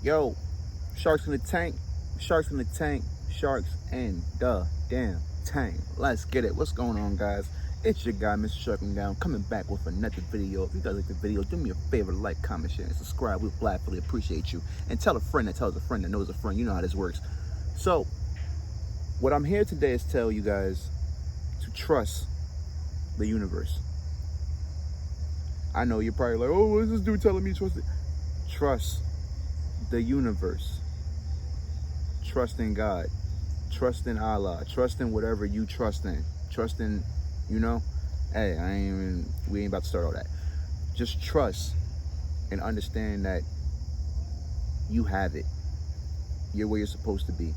Yo, sharks in the tank, sharks in the tank, sharks in the damn tank. Let's get it. What's going on, guys? It's your guy, Mr. Sharking Down, coming back with another video. If you guys like the video, do me a favor, like, comment, share, and subscribe. We'll gladly appreciate you. And tell a friend that tells a friend that knows a friend. You know how this works. So, what I'm here today is tell you guys to trust the universe. I know you're probably like, oh, what is this dude telling me to trust it? Trust the universe. Trust in God. Trust in Allah. Trust in whatever you trust in. Trust in, hey, we ain't about to start all that. Just trust and understand that you have it. You're where you're supposed to be.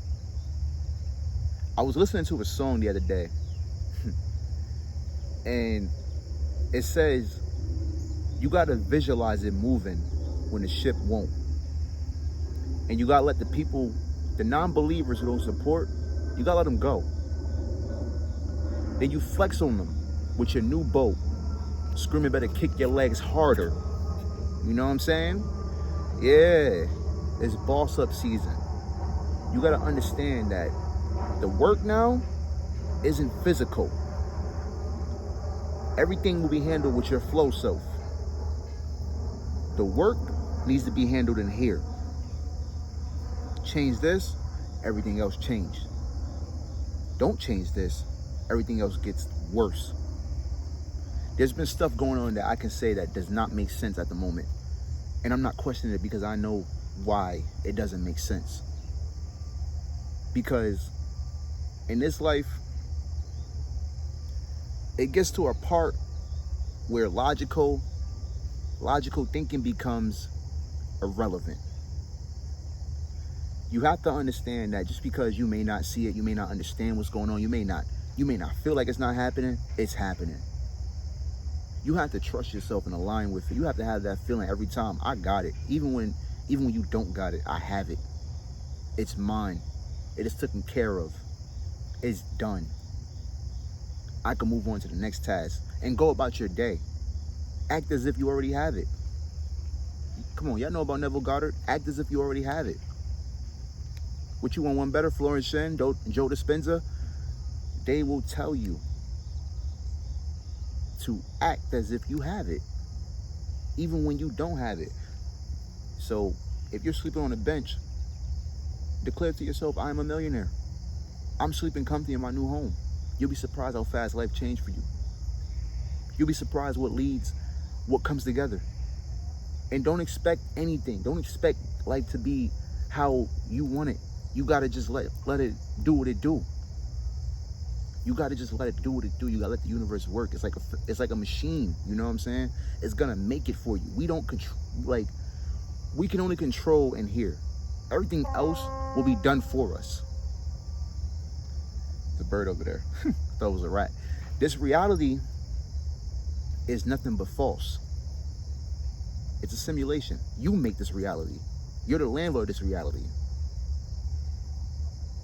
I was listening to a song the other day, and it says you gotta visualize it moving when the ship won't. And you gotta let the people, the non-believers who don't support, you gotta let them go. Then you flex on them with your new boat, screaming better kick your legs harder. You know what I'm saying? Yeah, it's boss up season. You gotta understand that the work now isn't physical. Everything will be handled with your flow self. The work needs to be handled in here. Change this, everything else changed. Don't change this, everything else gets worse. There's been stuff going on that I can say that does not make sense at the moment. And I'm not questioning it because I know why it doesn't make sense. Because in this life, it gets to a part where logical thinking becomes irrelevant. You have to understand that just because you may not see it, you may not understand what's going on, you may not feel like it's not happening, it's happening. You have to trust yourself and align with it. You have to have that feeling every time. I got it. Even when you don't got it, I have it. It's mine. It is taken care of. It's done. I can move on to the next task and go about your day. Act as if you already have it. Come on, y'all know about Neville Goddard? Act as if you already have it. What you want one better? Florence Shen, Joe Dispenza, they will tell you to act as if you have it, even when you don't have it. So if you're sleeping on a bench, declare to yourself, I am a millionaire. I'm sleeping comfy in my new home. You'll be surprised how fast life changed for you. You'll be surprised what comes together. And don't expect anything. Don't expect life to be how you want it. You gotta just let it do what it do. You gotta just let it do what it do. You gotta let the universe work. It's like a machine. You know what I'm saying? It's gonna make it for you. We don't control. We can only control in here. Everything else will be done for us. The bird over there. I thought it was a rat. This reality is nothing but false. It's a simulation. You make this reality. You're the landlord of this reality.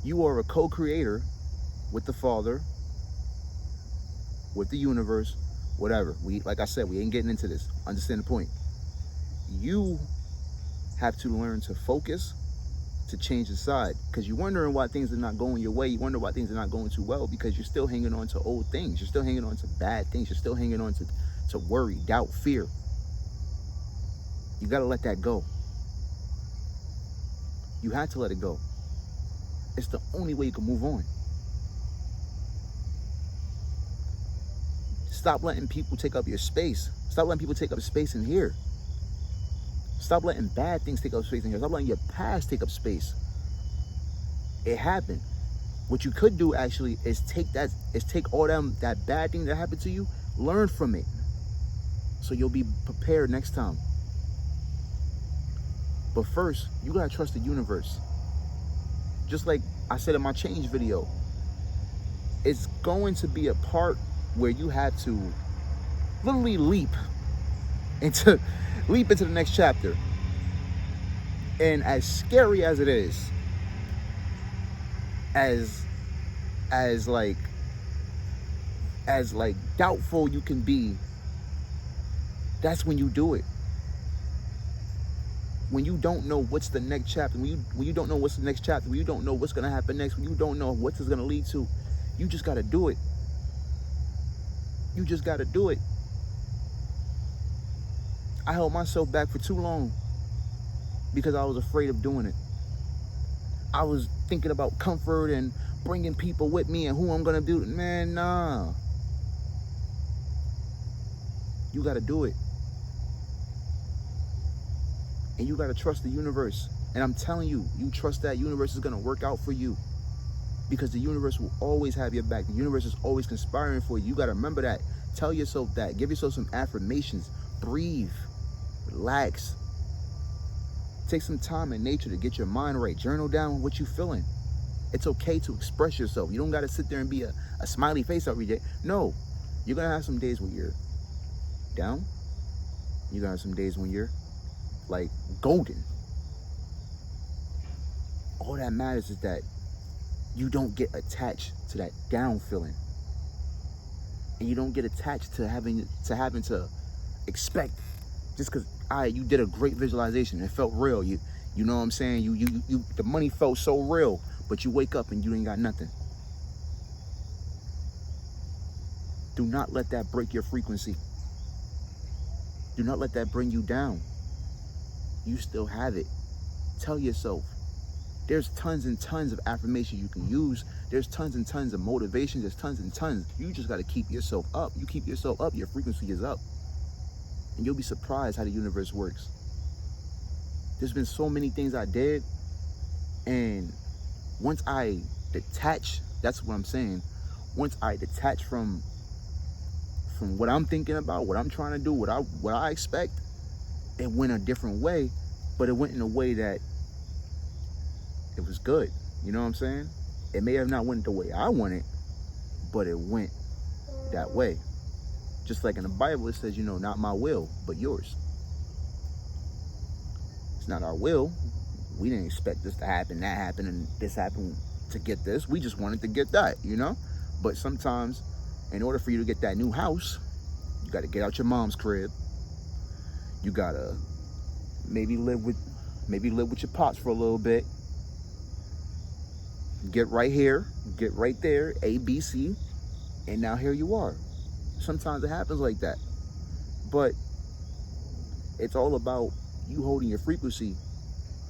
You are a co-creator with the Father, with the universe, whatever. Like I said, we ain't getting into this. Understand the point. You have to learn to focus, to change the side, because you're wondering why things are not going your way. You wonder why things are not going too well because you're still hanging on to old things. You're still hanging on to bad things. You're still hanging on to worry, doubt, fear. You got to let that go. You have to let it go. It's the only way you can move on. Stop letting people take up your space. Stop letting people take up space in here. Stop letting bad things take up space in here. Stop letting your past take up space. It happened. What you could do actually is take all that bad thing that happened to you, learn from it, so you'll be prepared next time. But first, you gotta trust the universe. Just like I said in my change video, it's going to be a part where you have to literally leap into the next chapter. And as scary as it is, as doubtful you can be, that's when you do it. when you don't know what's the next chapter, when you don't know what's the next chapter, when you don't know what's gonna happen next, when you don't know what it's gonna lead to, you just gotta do it. You just gotta do it. I held myself back for too long because I was afraid of doing it. I was thinking about comfort and bringing people with me and who I'm gonna do. Man, nah. You gotta do it. And you gotta trust the universe. And I'm telling you, you trust that universe is gonna work out for you. Because the universe will always have your back. The universe is always conspiring for you. You gotta remember that. Tell yourself that. Give yourself some affirmations. Breathe. Relax. Take some time in nature to get your mind right. Journal down what you're feeling. It's okay to express yourself. You don't gotta sit there and be a smiley face every day. No. You're gonna have some days when you're down. You're gonna have some days when you're like golden. All that matters is that you don't get attached to that down feeling, and you don't get attached to having to expect just because you did a great visualization. It felt real. You know what I'm saying? You the money felt so real, but you wake up and you ain't got nothing. Do not let that break your frequency. Do not let that bring you down. You still have it. Tell yourself. There's tons and tons of affirmation you can use. There's tons and tons of motivation. There's tons and tons. You just got to keep yourself up. You keep yourself up, your frequency is up. And you'll be surprised how the universe works. There's been so many things I did. And once I detach, that's what I'm saying. Once I detach from what I'm thinking about, what I'm trying to do, what I expect, it went a different way. But it went in a way that it was good. You know what I'm saying? It may have not went the way I want it, but it went that way. Just like in the Bible, it says, not my will, but yours. It's not our will. We didn't expect this to happen, that happened, and this happened to get this. We just wanted to get that, But sometimes, in order for you to get that new house, you got to get out your mom's crib. You got to maybe live with your pops for a little bit. Get right here, get right there, A, B, C, and now here you are. Sometimes it happens like that. But it's all about you holding your frequency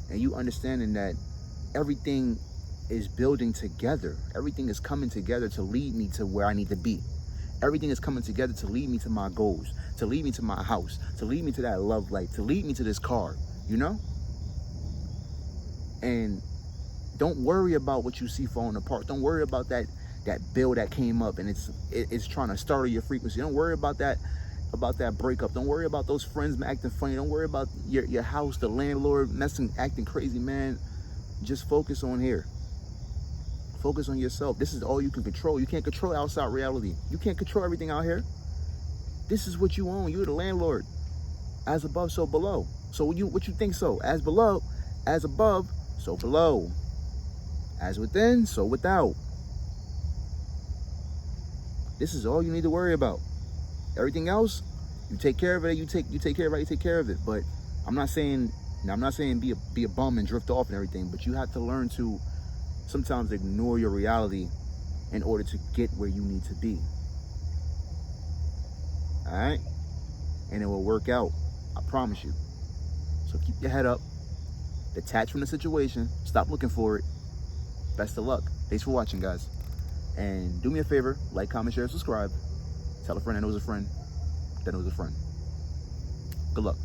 and you understanding that everything is building together. Everything is coming together to lead me to where I need to be. Everything is coming together to lead me to my goals, to lead me to my house, to lead me to that love life, to lead me to this car, And don't worry about what you see falling apart. Don't worry about that bill that came up and it's trying to startle your frequency. Don't worry about that breakup. Don't worry about those friends acting funny. Don't worry about your house, the landlord acting crazy, man. Just focus on here. Focus on yourself. This is all you can control. You can't control outside reality. You can't control everything out here. This is what you own. You're the landlord. As above, so below. So what you think so? As below, as above, so below. As within, so without. This is all you need to worry about. Everything else, you take care of it. You take care of it. You take care of it. But I'm not saying be a bum and drift off and everything. But you have to learn to sometimes ignore your reality in order to get where you need to be. All right, and it will work out. I promise you. So keep your head up. Detach from the situation. Stop looking for it. Best of luck. Thanks for watching, guys. And do me a favor, like, comment, share, subscribe. Tell a friend that knows a friend that knows a friend. Good luck.